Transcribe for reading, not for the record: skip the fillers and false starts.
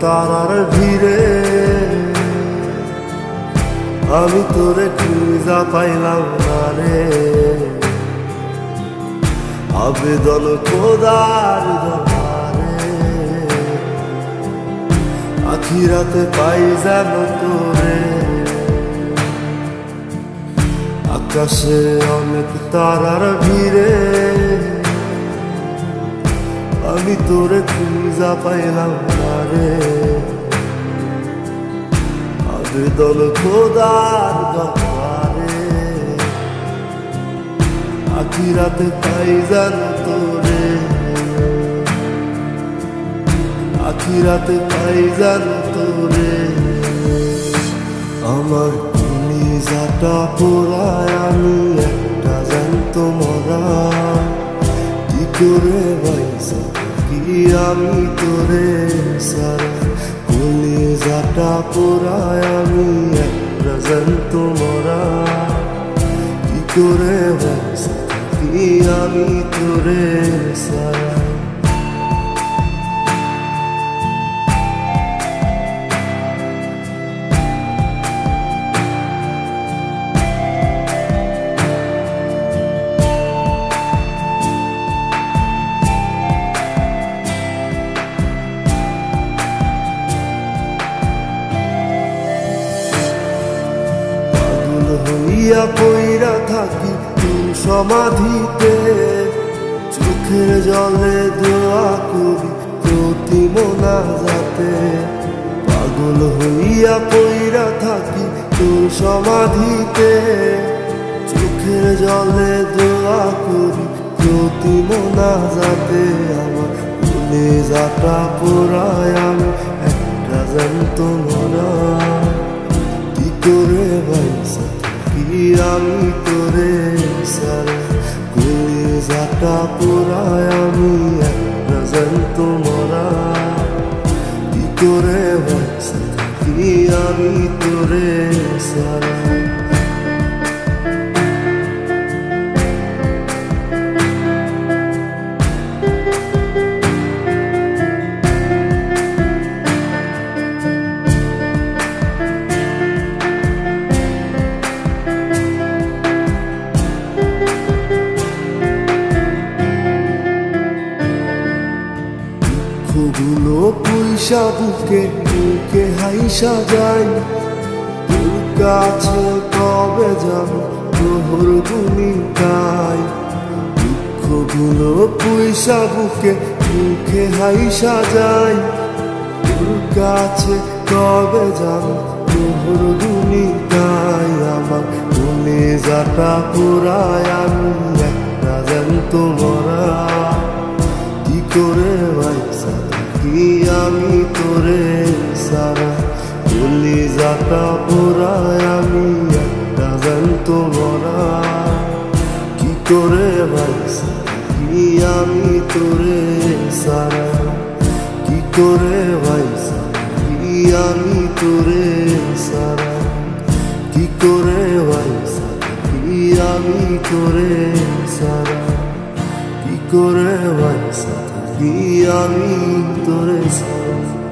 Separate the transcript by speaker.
Speaker 1: তারার ভিড়ে আমি তোরে খুঁজা পাইলাম না রে। আবেদন খোদার দরবারে আখিরাতে পাই যেন তোরে। আকাশে অনেক তারার ভিড়ে আমি তোরে খুঁজা পাইলাম না রে। আবেদন খোদার দরবারে আখিরাতে পাই যেন তোরে। আখিরাতে পাই যেন তোরে। আমার কলিজাটা পোড়ায় আমি একটা জ্যান্ত মরা। কি করে বাইসা কি আমি তোরে সারা। কলিজাটা পোড়ায় আমি একটা জ্যান্ত মরা। কি করে বাইসা কি আমি তোরে সারা। হইয়া পইরা থাকি তুই সমাধিতে। চোখের জলে দোয়া করি প্রতি মোনাজাতে। পাগল হইয়া পইরা থাকি তুই সমাধিতে। চোখের জলে দোয়া করি প্রতি মোনাজাতে। আমার কলিজাটা পোড়ায় আমি একটা জ্যান্ত মরা। কি করে বাইসা কি আমি তোরে সারা। কলিজাটা পোড়ায় আমি একটা জ্যান্ত মরা। কি করে বাইসা কি আমি তোরে সারা। দুঃখগুলো পুইসা বুকে বুকে হাইসা যাই। তোর কাছে কবে যাব তোর গুনি গাই। দুঃখগুলো পুইসা বুকে বুকে হাইসা যাই। তোর কাছে কবে যাব তোর গুনি গাই। আমার কলিজাটা পোড়ায় আমি একটা জ্যান্ত মরা। কি করে বাইসা কি আমি তোরে সারা। কলিজাটা পোড়ায় আমি একটা জ্যান্ত মরা। কি করে বাইসা কি আমি তোরে সারা। কি করে বাইসা কি আমি তোরে সারা। কি করে বাইসা কি আমি তোরে সারা। কি করে বাইসা কি আমি তোরে সারা।